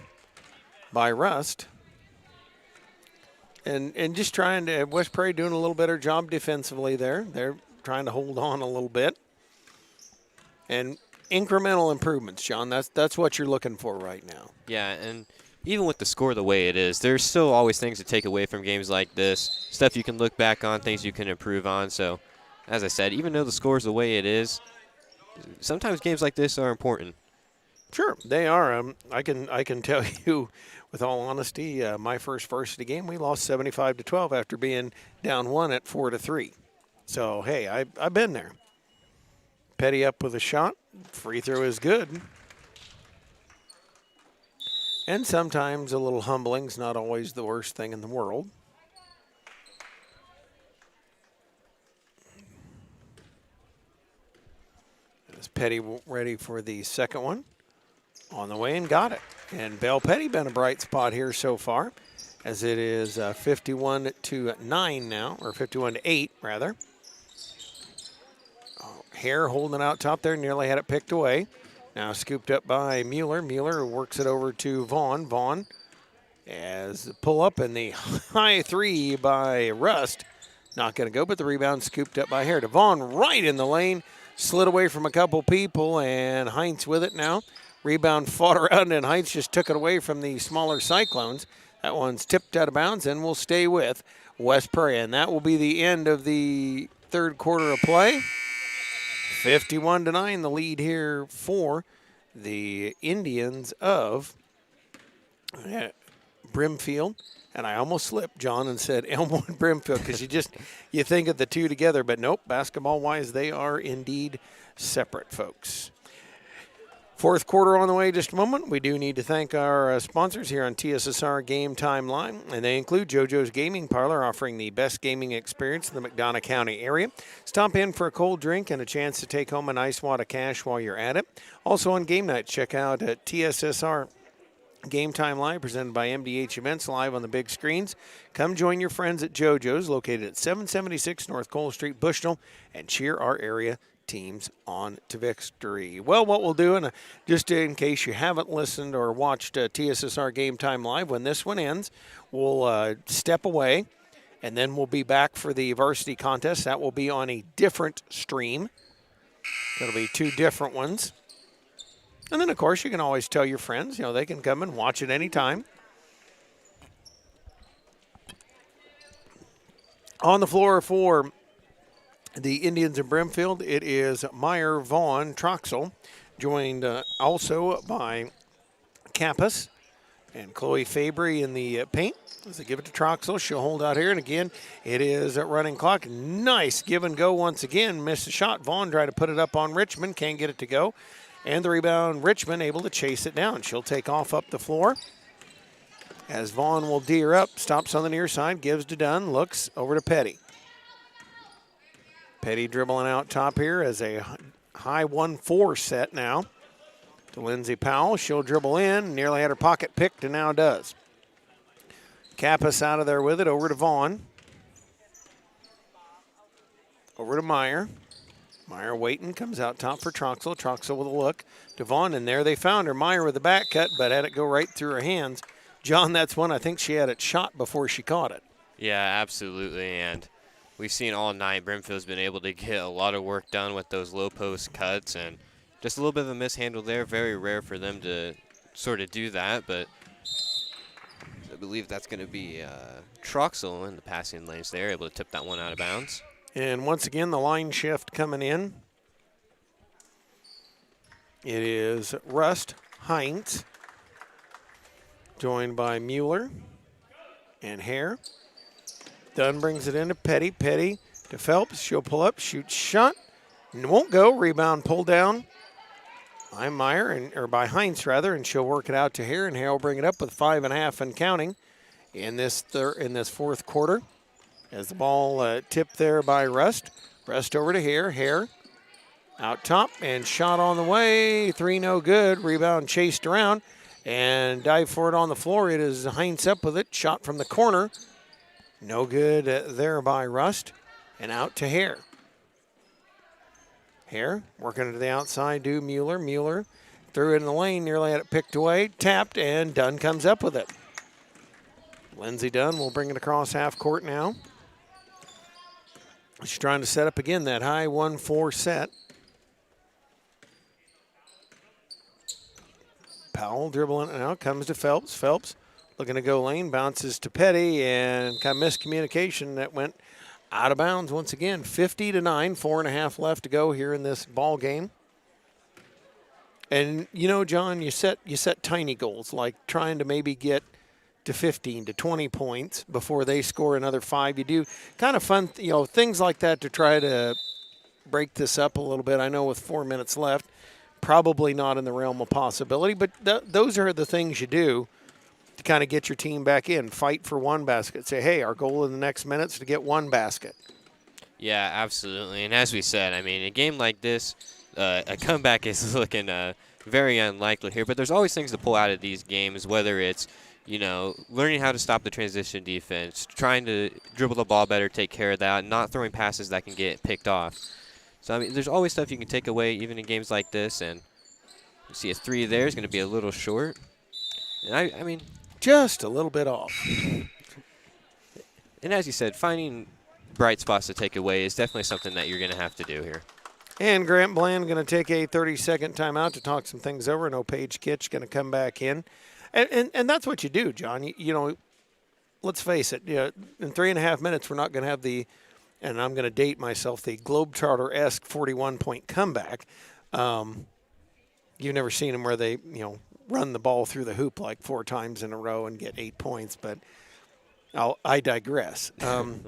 by Rust. And just trying to, West Prairie doing a little better job defensively there. They're trying to hold on a little bit. And incremental improvements, John. That's what you're looking for right now. Yeah, and even with the score the way it is, there's still always things to take away from games like this, stuff you can look back on, things you can improve on. So, as I said, even though the score's the way it is, sometimes games like this are important. Sure, they are. I can tell you, with all honesty, my first varsity game, we lost 75-12 after being down 1 at 4-3. So, hey, I've been there. Petty up with a shot. Free throw is good. And sometimes a little humbling's not always the worst thing in the world. Is Petty ready for the second one? On the way and got it. And Bell Petty been a bright spot here so far, as it is 51-9 now, or 51-8 rather. Hare holding out top there, nearly had it picked away. Now scooped up by Mueller. Mueller works it over to Vaughn. Vaughn as pull up, and the high three by Rust Not going to go, but the rebound scooped up by Hare. Devon right in the lane, slid away from a couple people, and Heinz with it now. Rebound fought around, and Heinz just took it away from the smaller Cyclones. That one's tipped out of bounds and will stay with West Prairie. And that will be the end of the third quarter of play. 51-9, the lead here for the Indians of Brimfield. And I almost slipped, John, and said Elmo and Brimfield because you think of the two together. But nope, basketball-wise, they are indeed separate, folks. Fourth quarter on the way just a moment. We do need to thank our sponsors here on TSSR Game Time Line, and they include JoJo's Gaming Parlor, offering the best gaming experience in the McDonough County area. Stop in for a cold drink and a chance to take home a nice wad of cash while you're at it. Also on game night, check out TSSR Game Time Live, presented by MDH Events, live on the big screens. Come join your friends at JoJo's, located at 776 North Cole Street, Bushnell, and cheer our area teams on to victory. Well, what we'll do, and just in case you haven't listened or watched TSSR Game Time Live, when this one ends, we'll step away, and then we'll be back for the varsity contest. That will be on a different stream. That'll be two different ones. And then, of course, you can always tell your friends, they can come and watch it anytime. On the floor for the Indians in Brimfield, it is Meyer, Vaughn, Troxel, joined also by Kappas and Chloe Fabry in the paint. As they give it to Troxel, she'll hold out here, and again, it is a running clock. Nice give and go once again. Missed the shot. Vaughn tried to put it up on Richmond, can't get it to go. And the rebound, Richmond able to chase it down. She'll take off up the floor as Vaughn will D her up, stops on the near side, gives to Dunn, looks over to Petty. Petty dribbling out top here as a high 1-4 set now to Lindsay Powell. She'll dribble in, nearly had her pocket picked, and now does. Kappas out of there with it, over to Vaughn. Over to Meyer. Meyer waiting, comes out top for Troxel. Troxel with a look to Vaughn, and there they found her. Meyer with the back cut, but had it go right through her hands. John, that's one I think she had it shot before she caught it. Yeah, absolutely, and we've seen all night Brimfield's been able to get a lot of work done with those low post cuts, and just a little bit of a mishandle there. Very rare for them to sort of do that, but I believe that's going to be Troxel in the passing lanes there, able to tip that one out of bounds. And once again, the line shift coming in. It is Rust, Heinz, joined by Mueller and Hare. Dunn brings it into Petty. Petty to Phelps. She'll pull up, shoot shot. Won't go. Rebound pulled down by Meyer, or by Heinz rather, and she'll work it out to Hare, and Hare will bring it up with 5.5 and counting in this fourth quarter. As the ball tipped there by Rust. Rust over to Hare. Hare out top and shot on the way. 3 no good. Rebound chased around and dive for it on the floor. It is Heinz up with it. Shot from the corner. No good there by Rust. And out to Hare. Hare working to the outside to Mueller. Mueller threw it in the lane. Nearly had it picked away. Tapped, and Dunn comes up with it. Lindsey Dunn will bring it across half court now. She's trying to set up again that high 1-4 set. Powell dribbling it out, comes to Phelps. Phelps looking to go lane, bounces to Petty, and kind of miscommunication that went out of bounds once again. 50-9, 4.5 left to go here in this ball game. And John, you set tiny goals, like trying to maybe get to 15 to 20 points before they score another 5. You do kind of fun, things like that to try to break this up a little bit. I know with 4 minutes left, probably not in the realm of possibility, but those are the things you do to kind of get your team back in. Fight for one basket. Say, hey, our goal in the next minute is to get one basket. Yeah, absolutely. And as we said, I mean, a game like this, a comeback is looking very unlikely here, but there's always things to pull out of these games, whether it's learning how to stop the transition defense, trying to dribble the ball better, take care of that, not throwing passes that can get picked off. So, I mean, there's always stuff you can take away even in games like this, and you see a 3 there is going to be a little short. And I mean, just a little bit off. And as you said, finding bright spots to take away is definitely something that you're going to have to do here. And Grant Bland going to take a 30-second timeout to talk some things over. No Paige Kitch going to come back in. And that's what you do, John. You know, let's face it, in 3.5 minutes, we're not going to have the, and I'm going to date myself, the Globetrotter-esque 41-point comeback. You've never seen them where they, run the ball through the hoop like 4 times in a row and get 8 points, but I digress. That's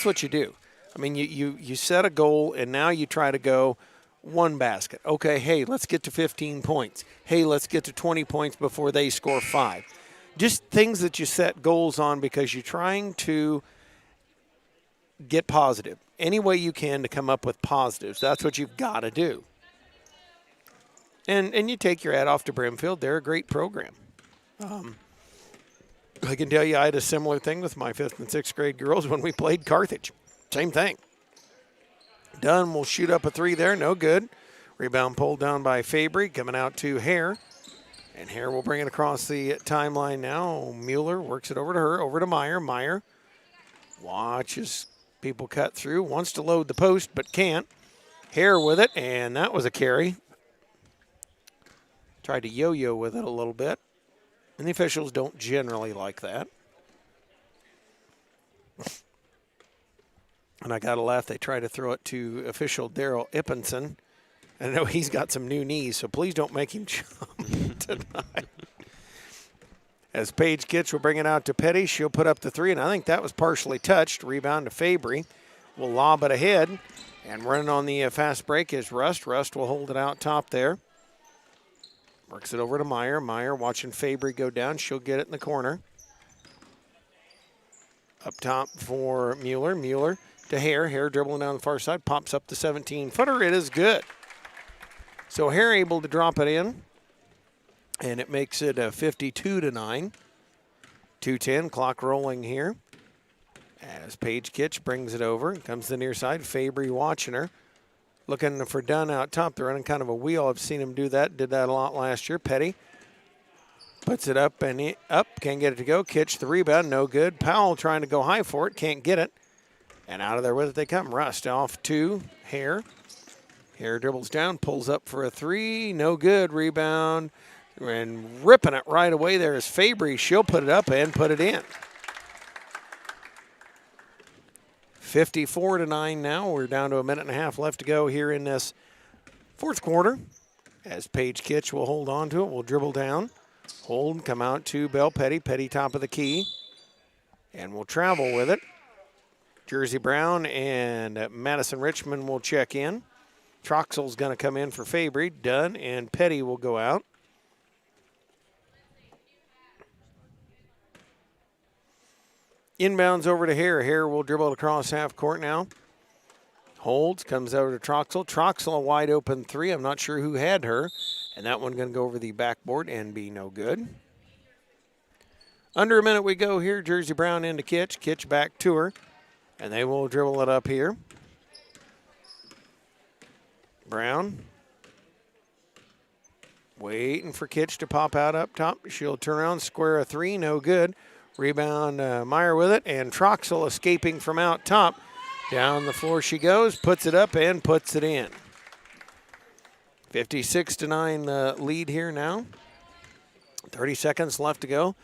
what you do. I mean, you set a goal, and now you try to go one basket. Okay, hey, let's get to 15 points. Hey, let's get to 20 points before they score 5. Just things that you set goals on because you're trying to get positive. Any way you can to come up with positives. That's what you've got to do. And you take your hat off to Brimfield. They're a great program. I can tell you I had a similar thing with my 5th and 6th grade girls when we played Carthage. Same thing. Dunn will shoot up a 3 there. No good. Rebound pulled down by Fabry. Coming out to Hare. And Hare will bring it across the timeline now. Mueller works it over to her. Over to Meyer. Meyer watches people cut through. Wants to load the post but can't. Hare with it. And that was a carry. Tried to yo-yo with it a little bit. And the officials don't generally like that. And I got to laugh. They try to throw it to official Daryl Ippinson. I know he's got some new knees, so please don't make him jump tonight. As Paige Kitch will bring it out to Petty, she'll put up the 3, and I think that was partially touched. Rebound to Fabry. Will lob it ahead. And running on the fast break is Rust. Rust will hold it out top there. Works it over to Meyer. Meyer watching Fabry go down. She'll get it in the corner. Up top for Mueller. Mueller to Hare. Hare dribbling down the far side. Pops up the 17-footer. It is good. So Hare able to drop it in. And it makes it 52-9. 2:10. Clock rolling here. As Paige Kitch brings it over. Comes to the near side. Fabry watching her. Looking for Dunn out top. They're running kind of a wheel. I've seen him do that. Did that a lot last year. Petty puts it up and up. Can't get it to go. Kitch the rebound. No good. Powell trying to go high for it. Can't get it. And out of there with it they come. Rust off to Hare. Hare dribbles down. Pulls up for a 3. No good. Rebound. And ripping it right away there is Fabry. She'll put it up and put it in. 54-9 now. We're down to 1.5 minutes left to go here in this 4th quarter. As Paige Kitch will hold on to it, will dribble down. Hold, come out to Bell Petty. Petty top of the key. And will travel with it. Jersey Brown and Madison Richmond will check in. Troxell's going to come in for Fabry. Dunn and Petty will go out. Inbounds over to Hare. Hare will dribble it across half court now. Holds, comes over to Troxell. Troxell a wide open 3. I'm not sure who had her. And that one going to go over the backboard and be no good. Under a minute we go here. Jersey Brown into Kitch. Kitch back to her. And they will dribble it up here. Brown. Waiting for Kitch to pop out up top. She'll turn around, square a 3. No good. Rebound, Meyer with it, and Troxell escaping from out top. Down the floor she goes, puts it up and puts it in. 56-9 lead here now. 30 seconds left to go.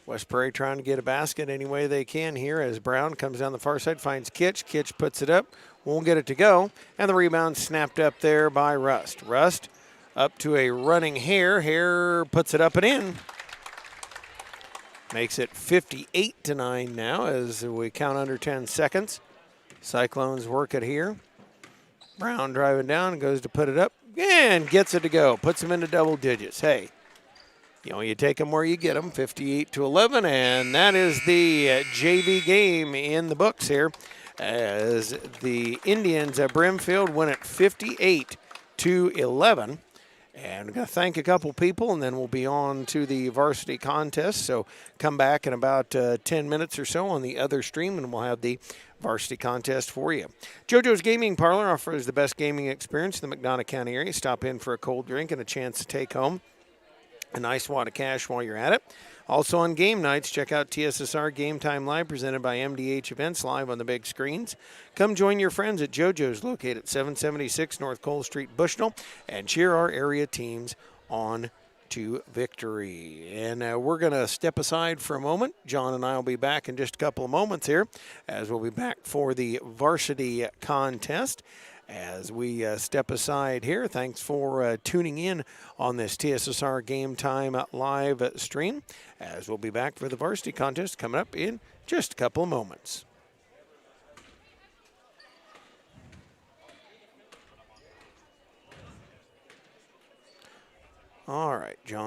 West Prairie trying to get a basket any way they can here as Brown comes down the far side, finds Kitch. Kitch puts it up, won't get it to go, and the rebound snapped up there by Rust. Rust up to a running Hare. Hare puts it up and in. Makes it 58-9 now as we count under 10 seconds. Cyclones work it here. Brown driving down, goes to put it up, and gets it to go. Puts them into double digits. Hey, you take them where you get them, 58-11, and that is the JV game in the books here as the Indians at Brimfield win it 58-11. And we're going to thank a couple people, and then we'll be on to the varsity contest. So come back in about 10 minutes or so on the other stream, and we'll have the varsity contest for you. JoJo's Gaming Parlor offers the best gaming experience in the McDonough County area. Stop in for a cold drink and a chance to take home a nice wad of cash while you're at it. Also on game nights, check out TSSR Game Time Live presented by MDH Events live on the big screens. Come join your friends at JoJo's located at 776 North Cole Street, Bushnell, and cheer our area teams on to victory. And we're going to step aside for a moment. John and I will be back in just a couple of moments here, as we'll be back for the varsity contest. As we step aside here, thanks for tuning in on this TSSR Game Time live stream, as we'll be back for the varsity contest coming up in just a couple of moments. All right, John.